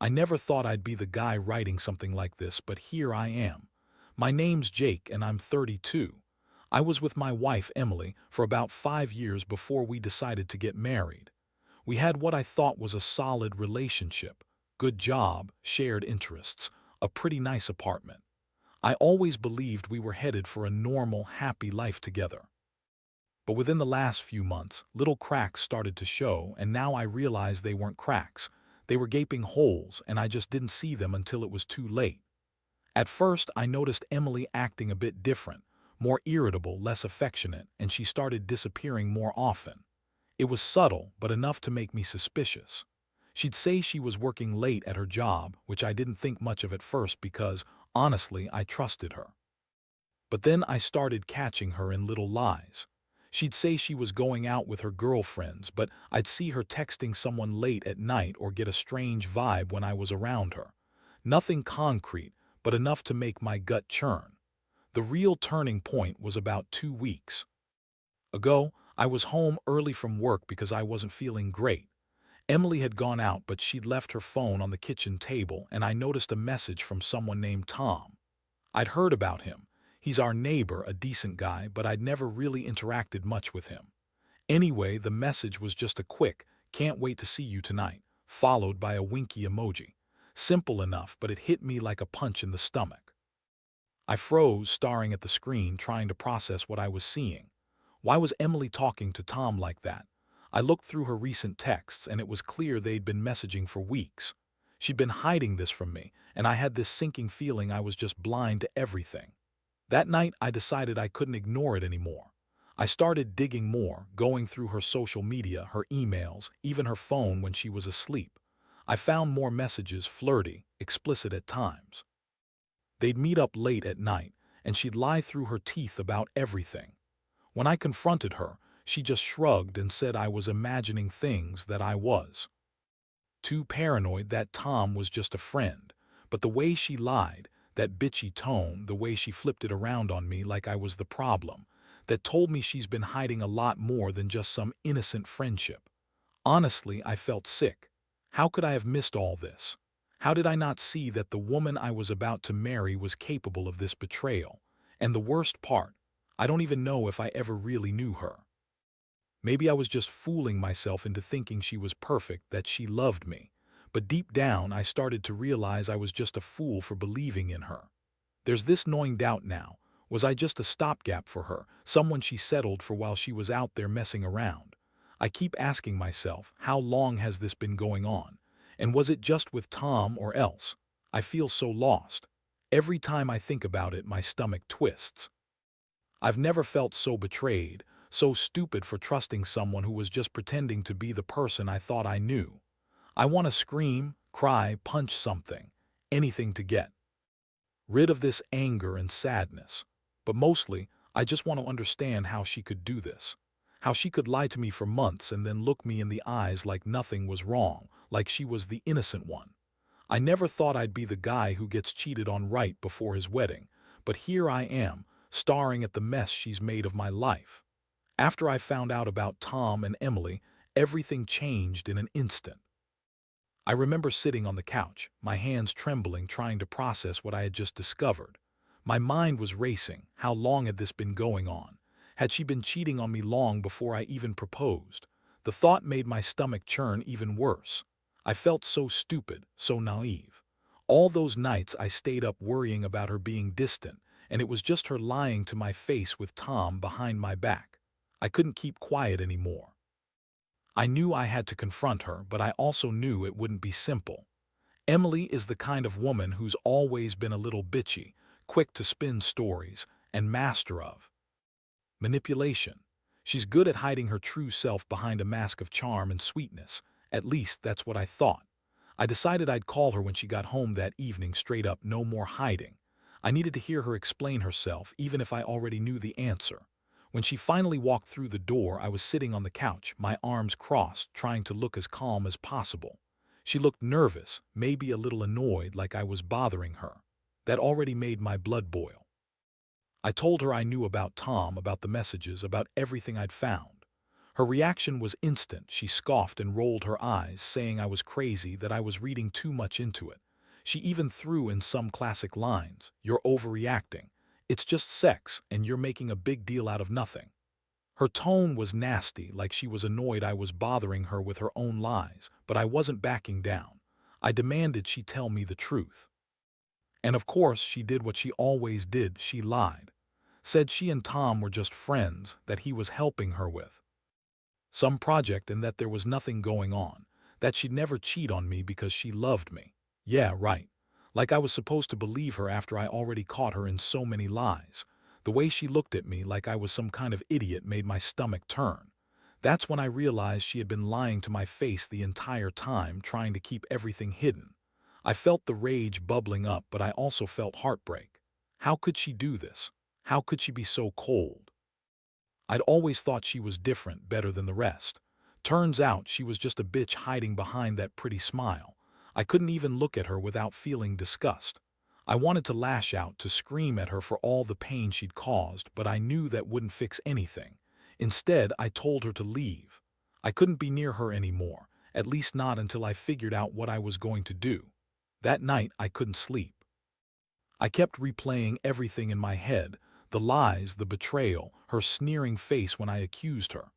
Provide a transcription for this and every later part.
I never thought I'd be the guy writing something like this, but here I am. My name's Jake and I'm 32. I was with my wife, Emily, for about 5 years before we decided to get married. We had what I thought was a solid relationship, good job, shared interests, a pretty nice apartment. I always believed we were headed for a normal, happy life together. But within the last few months, little cracks started to show, and now I realized they weren't cracks. They were gaping holes, and I just didn't see them until it was too late. At first, I noticed Emily acting a bit different, more irritable, less affectionate, and she started disappearing more often. It was subtle, but enough to make me suspicious. She'd say she was working late at her job, which I didn't think much of at first because, honestly, I trusted her. But then I started catching her in little lies. She'd say she was going out with her girlfriends, but I'd see her texting someone late at night or get a strange vibe when I was around her. Nothing concrete, but enough to make my gut churn. The real turning point was about 2 weeks ago. I was home early from work because I wasn't feeling great. Emily had gone out, but she'd left her phone on the kitchen table, and I noticed a message from someone named Tom. I'd heard about him. He's our neighbor, a decent guy, but I'd never really interacted much with him. Anyway, the message was just a quick, "Can't wait to see you tonight," followed by a winky emoji. Simple enough, but it hit me like a punch in the stomach. I froze, staring at the screen, trying to process what I was seeing. Why was Emily talking to Tom like that? I looked through her recent texts, and it was clear they'd been messaging for weeks. She'd been hiding this from me, and I had this sinking feeling I was just blind to everything. That night, I decided I couldn't ignore it anymore. I started digging more, going through her social media, her emails, even her phone when she was asleep. I found more messages, flirty, explicit at times. They'd meet up late at night, and she'd lie through her teeth about everything. When I confronted her, she just shrugged and said I was imagining things that I was. Too paranoid, that Tom was just a friend. But the way she lied, that bitchy tone, the way she flipped it around on me like I was the problem, that told me she's been hiding a lot more than just some innocent friendship. Honestly, I felt sick. How could I have missed all this? How did I not see that the woman I was about to marry was capable of this betrayal? And the worst part, I don't even know if I ever really knew her. Maybe I was just fooling myself into thinking she was perfect, that she loved me. But deep down, I started to realize I was just a fool for believing in her. There's this gnawing doubt now. Was I just a stopgap for her, someone she settled for while she was out there messing around? I keep asking myself, how long has this been going on? And was it just with Tom or else? I feel so lost. Every time I think about it, my stomach twists. I've never felt so betrayed, so stupid for trusting someone who was just pretending to be the person I thought I knew. I want to scream, cry, punch something, anything to get rid of this anger and sadness. But mostly, I just want to understand how she could do this. How she could lie to me for months and then look me in the eyes like nothing was wrong, like she was the innocent one. I never thought I'd be the guy who gets cheated on right before his wedding, but here I am, staring at the mess she's made of my life. After I found out about Tom and Emily, everything changed in an instant. I remember sitting on the couch, my hands trembling, trying to process what I had just discovered. My mind was racing. How long had this been going on? Had she been cheating on me long before I even proposed? The thought made my stomach churn even worse. I felt so stupid, so naive. All those nights I stayed up worrying about her being distant, and it was just her lying to my face with Tom behind my back. I couldn't keep quiet anymore. I knew I had to confront her, but I also knew it wouldn't be simple. Emily is the kind of woman who's always been a little bitchy, quick to spin stories, and master of manipulation. She's good at hiding her true self behind a mask of charm and sweetness. At least that's what I thought. I decided I'd call her when she got home that evening, straight up, no more hiding. I needed to hear her explain herself, even if I already knew the answer. When she finally walked through the door, I was sitting on the couch, my arms crossed, trying to look as calm as possible. She looked nervous, maybe a little annoyed, like I was bothering her. That already made my blood boil. I told her I knew about Tom, about the messages, about everything I'd found. Her reaction was instant. She scoffed and rolled her eyes, saying I was crazy, that I was reading too much into it. She even threw in some classic lines. "You're overreacting. It's just sex, and you're making a big deal out of nothing." Her tone was nasty, like she was annoyed I was bothering her with her own lies, but I wasn't backing down. I demanded she tell me the truth. And of course, she did what she always did. She lied. Said she and Tom were just friends, that he was helping her with some project and that there was nothing going on, that she'd never cheat on me because she loved me. Yeah, right. Like I was supposed to believe her after I already caught her in so many lies. The way she looked at me like I was some kind of idiot made my stomach turn. That's when I realized she had been lying to my face the entire time, trying to keep everything hidden. I felt the rage bubbling up, but I also felt heartbreak. How could she do this? How could she be so cold? I'd always thought she was different, better than the rest. Turns out she was just a bitch hiding behind that pretty smile. I couldn't even look at her without feeling disgust. I wanted to lash out, to scream at her for all the pain she'd caused, but I knew that wouldn't fix anything. Instead, I told her to leave. I couldn't be near her anymore, at least not until I figured out what I was going to do. That night, I couldn't sleep. I kept replaying everything in my head, the lies, the betrayal, her sneering face when I accused her.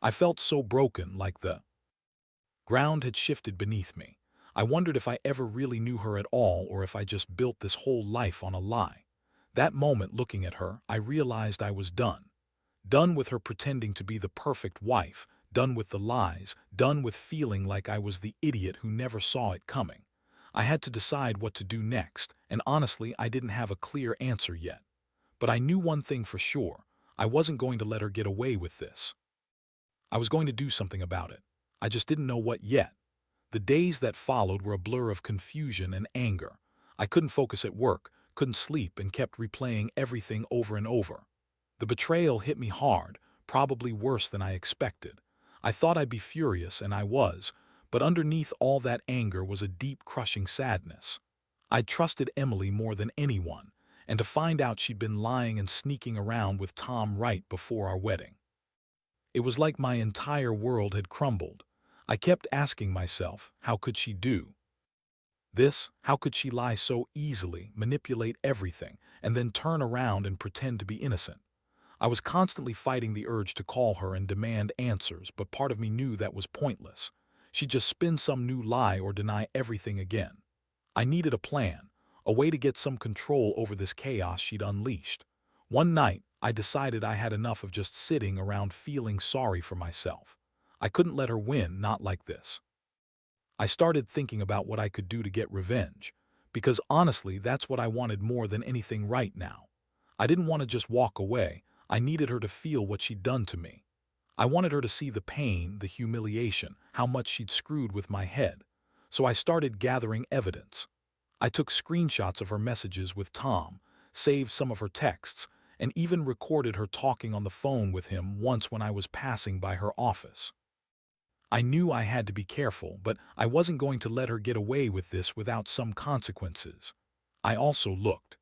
I felt so broken, like the ground had shifted beneath me. I wondered if I ever really knew her at all, or if I just built this whole life on a lie. That moment, looking at her, I realized I was done. Done with her pretending to be the perfect wife, done with the lies, done with feeling like I was the idiot who never saw it coming. I had to decide what to do next, and honestly, I didn't have a clear answer yet. But I knew one thing for sure. I wasn't going to let her get away with this. I was going to do something about it. I just didn't know what yet. The days that followed were a blur of confusion and anger. I couldn't focus at work, couldn't sleep, and kept replaying everything over and over. The betrayal hit me hard, probably worse than I expected. I thought I'd be furious, and I was, but underneath all that anger was a deep, crushing sadness. I'd trusted Emily more than anyone, and to find out she'd been lying and sneaking around with Tom right before our wedding. It was like my entire world had crumbled. I kept asking myself, how could she do this? How could she lie so easily, manipulate everything, and then turn around and pretend to be innocent? I was constantly fighting the urge to call her and demand answers, but part of me knew that was pointless. She'd just spin some new lie or deny everything again. I needed a plan, a way to get some control over this chaos she'd unleashed. One night, I decided I had enough of just sitting around feeling sorry for myself. I couldn't let her win, not like this. I started thinking about what I could do to get revenge, because honestly, that's what I wanted more than anything right now. I didn't want to just walk away. I needed her to feel what she'd done to me. I wanted her to see the pain, the humiliation, how much she'd screwed with my head. So I started gathering evidence. I took screenshots of her messages with Tom, saved some of her texts, and even recorded her talking on the phone with him once when I was passing by her office. I knew I had to be careful, but I wasn't going to let her get away with this without some consequences. I also looked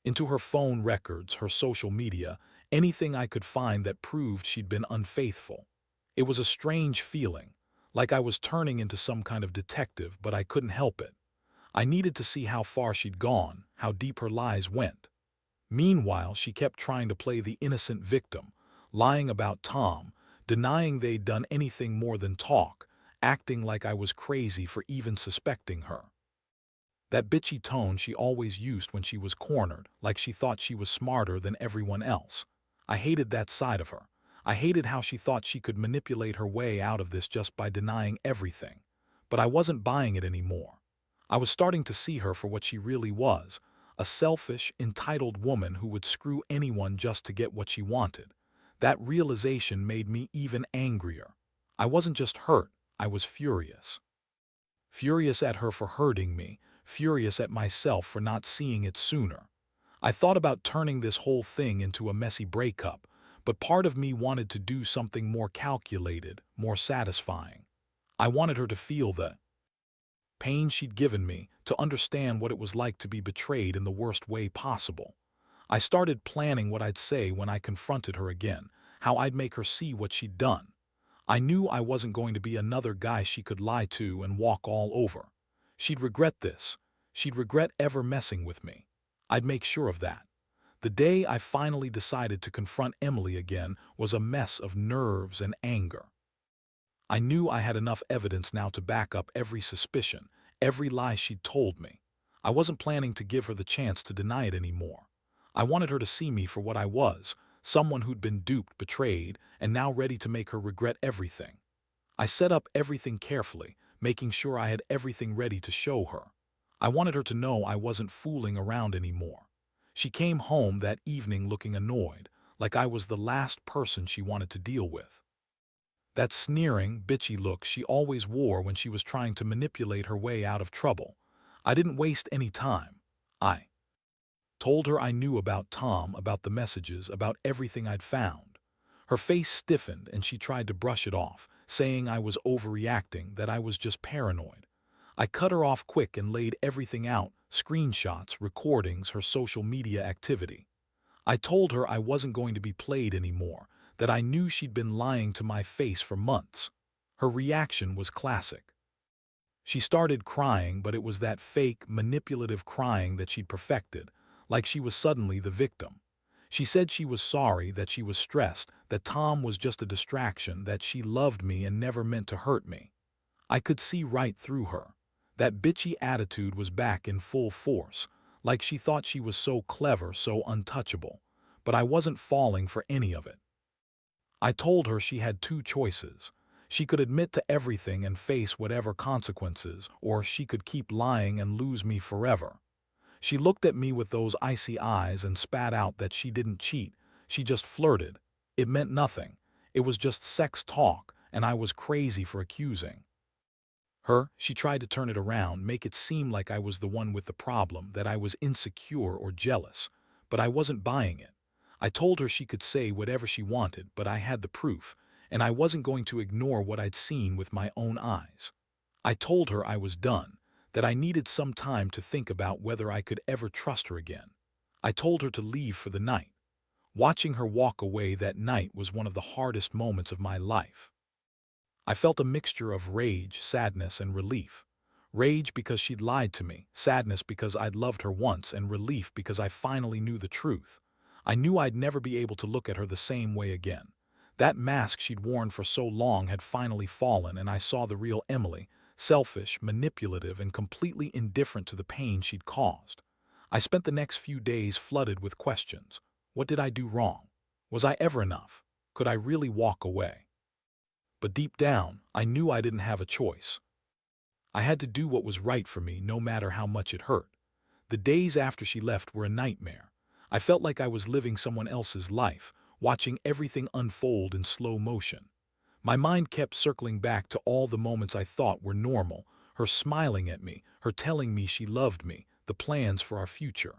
into her phone records, her social media, anything I could find that proved she'd been unfaithful. It was a strange feeling, like I was turning into some kind of detective, but I couldn't help it. I needed to see how far she'd gone, how deep her lies went. Meanwhile, she kept trying to play the innocent victim, lying about Tom, denying they'd done anything more than talk, acting like I was crazy for even suspecting her. That bitchy tone she always used when she was cornered, like she thought she was smarter than everyone else. I hated that side of her. I hated how she thought she could manipulate her way out of this just by denying everything. But I wasn't buying it anymore. I was starting to see her for what she really was, a selfish, entitled woman who would screw anyone just to get what she wanted. That realization made me even angrier. I wasn't just hurt, I was furious. Furious at her for hurting me, furious at myself for not seeing it sooner. I thought about turning this whole thing into a messy breakup, but part of me wanted to do something more calculated, more satisfying. I wanted her to feel the pain she'd given me, to understand what it was like to be betrayed in the worst way possible. I started planning what I'd say when I confronted her again, how I'd make her see what she'd done. I knew I wasn't going to be another guy she could lie to and walk all over. She'd regret this. She'd regret ever messing with me. I'd make sure of that. The day I finally decided to confront Emily again was a mess of nerves and anger. I knew I had enough evidence now to back up every suspicion, every lie she'd told me. I wasn't planning to give her the chance to deny it anymore. I wanted her to see me for what I was, someone who'd been duped, betrayed, and now ready to make her regret everything. I set up everything carefully, making sure I had everything ready to show her. I wanted her to know I wasn't fooling around anymore. She came home that evening looking annoyed, like I was the last person she wanted to deal with. That sneering, bitchy look she always wore when she was trying to manipulate her way out of trouble. I didn't waste any time. I told her I knew about Tom, about the messages, about everything I'd found. Her face stiffened and she tried to brush it off, saying I was overreacting, that I was just paranoid. I cut her off quick and laid everything out, screenshots, recordings, her social media activity. I told her I wasn't going to be played anymore, that I knew she'd been lying to my face for months. Her reaction was classic. She started crying, but it was that fake, manipulative crying that she'd perfected, like she was suddenly the victim. She said she was sorry, that she was stressed, that Tom was just a distraction, that she loved me and never meant to hurt me. I could see right through her. That bitchy attitude was back in full force, like she thought she was so clever, so untouchable. But I wasn't falling for any of it. I told her she had two choices. She could admit to everything and face whatever consequences, or she could keep lying and lose me forever. She looked at me with those icy eyes and spat out that she didn't cheat, she just flirted. It meant nothing. It was just sex talk, and I was crazy for accusing her. She tried to turn it around, make it seem like I was the one with the problem, that I was insecure or jealous. But I wasn't buying it. I told her she could say whatever she wanted, but I had the proof, and I wasn't going to ignore what I'd seen with my own eyes. I told her I was done, that I needed some time to think about whether I could ever trust her again. I told her to leave for the night. Watching her walk away that night was one of the hardest moments of my life. I felt a mixture of rage, sadness, and relief. Rage because she'd lied to me, sadness because I'd loved her once, and relief because I finally knew the truth. I knew I'd never be able to look at her the same way again. That mask she'd worn for so long had finally fallen, and I saw the real Emily, selfish, manipulative, and completely indifferent to the pain she'd caused. I spent the next few days flooded with questions. What did I do wrong? Was I ever enough? Could I really walk away? But deep down, I knew I didn't have a choice. I had to do what was right for me, no matter how much it hurt. The days after she left were a nightmare. I felt like I was living someone else's life, watching everything unfold in slow motion. My mind kept circling back to all the moments I thought were normal, her smiling at me, her telling me she loved me, the plans for our future.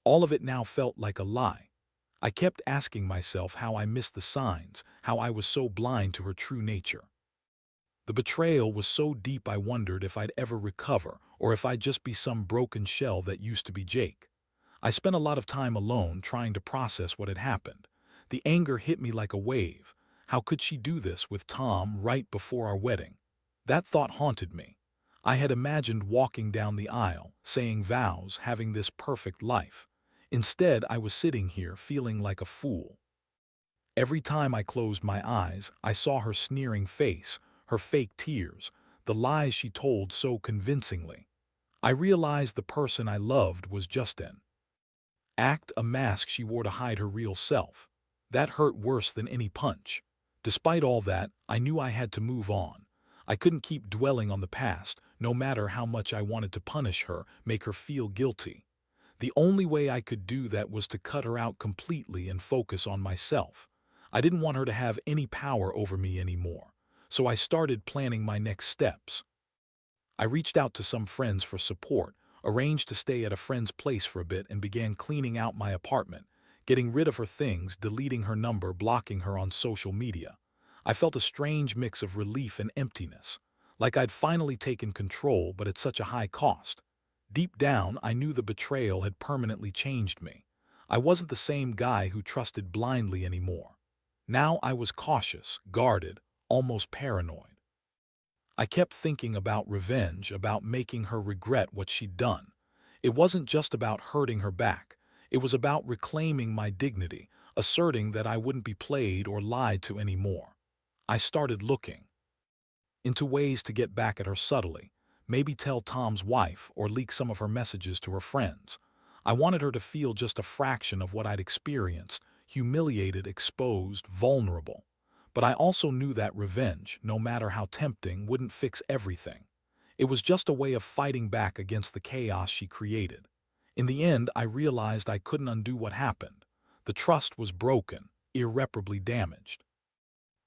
All of it now felt like a lie. I kept asking myself how I missed the signs, how I was so blind to her true nature. The betrayal was so deep I wondered if I'd ever recover, or if I'd just be some broken shell that used to be Jake. I spent a lot of time alone trying to process what had happened. The anger hit me like a wave. How could she do this with Tom right before our wedding? That thought haunted me. I had imagined walking down the aisle, saying vows, having this perfect life. Instead, I was sitting here feeling like a fool. Every time I closed my eyes, I saw her sneering face, her fake tears, the lies she told so convincingly. I realized the person I loved was just an act, a mask she wore to hide her real self. That hurt worse than any punch. Despite all that, I knew I had to move on. I couldn't keep dwelling on the past, no matter how much I wanted to punish her, make her feel guilty. The only way I could do that was to cut her out completely and focus on myself. I didn't want her to have any power over me anymore, so I started planning my next steps. I reached out to some friends for support, arranged to stay at a friend's place for a bit, and began cleaning out my apartment, getting rid of her things, deleting her number, blocking her on social media. I felt a strange mix of relief and emptiness, like I'd finally taken control, but at such a high cost. Deep down, I knew the betrayal had permanently changed me. I wasn't the same guy who trusted blindly anymore. Now I was cautious, guarded, almost paranoid. I kept thinking about revenge, about making her regret what she'd done. It wasn't just about hurting her back. It was about reclaiming my dignity, asserting that I wouldn't be played or lied to anymore. I started looking into ways to get back at her subtly, maybe tell Tom's wife or leak some of her messages to her friends. I wanted her to feel just a fraction of what I'd experienced, humiliated, exposed, vulnerable. But I also knew that revenge, no matter how tempting, wouldn't fix everything. It was just a way of fighting back against the chaos she created. In the end, I realized I couldn't undo what happened. The trust was broken, irreparably damaged.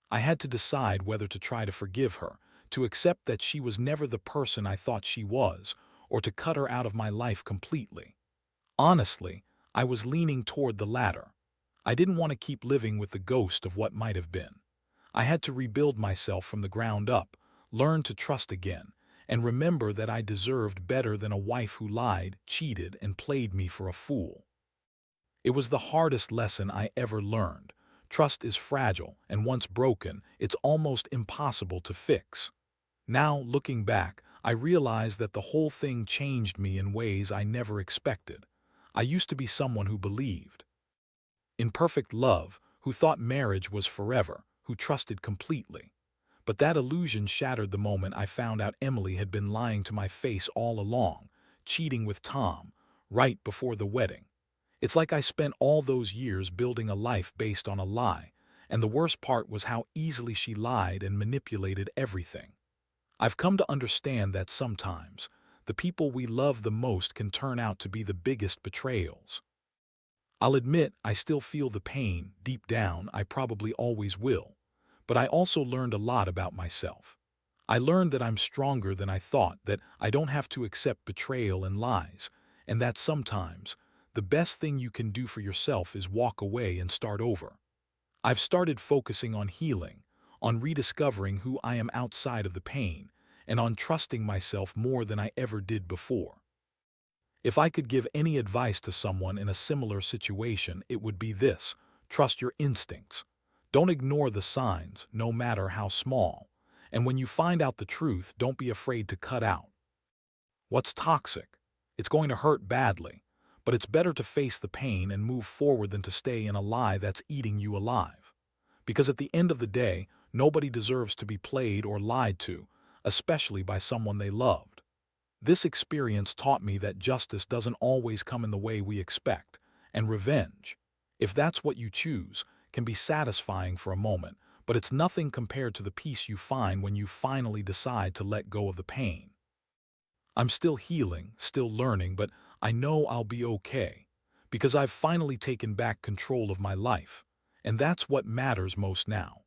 I had to decide whether to try to forgive her, to accept that she was never the person I thought she was, or to cut her out of my life completely. Honestly, I was leaning toward the latter. I didn't want to keep living with the ghost of what might have been. I had to rebuild myself from the ground up, learn to trust again, and remember that I deserved better than a wife who lied, cheated, and played me for a fool. It was the hardest lesson I ever learned. Trust is fragile, and once broken, it's almost impossible to fix. Now, looking back, I realize that the whole thing changed me in ways I never expected. I used to be someone who believed in perfect love, who thought marriage was forever, who trusted completely. But that illusion shattered the moment I found out Emily had been lying to my face all along, cheating with Tom, right before the wedding. It's like I spent all those years building a life based on a lie, and the worst part was how easily she lied and manipulated everything. I've come to understand that sometimes, the people we love the most can turn out to be the biggest betrayals. I'll admit I still feel the pain, deep down, I probably always will. But I also learned a lot about myself. I learned that I'm stronger than I thought, that I don't have to accept betrayal and lies, and that sometimes, the best thing you can do for yourself is walk away and start over. I've started focusing on healing, on rediscovering who I am outside of the pain, and on trusting myself more than I ever did before. If I could give any advice to someone in a similar situation, it would be this: trust your instincts. Don't ignore the signs, no matter how small. And when you find out the truth, don't be afraid to cut out what's toxic. It's going to hurt badly, but it's better to face the pain and move forward than to stay in a lie that's eating you alive. Because at the end of the day, nobody deserves to be played or lied to, especially by someone they loved. This experience taught me that justice doesn't always come in the way we expect, and revenge, if that's what you choose, can be satisfying for a moment, but it's nothing compared to the peace you find when you finally decide to let go of the pain. I'm still healing, still learning, but I know I'll be okay, because I've finally taken back control of my life, and that's what matters most now.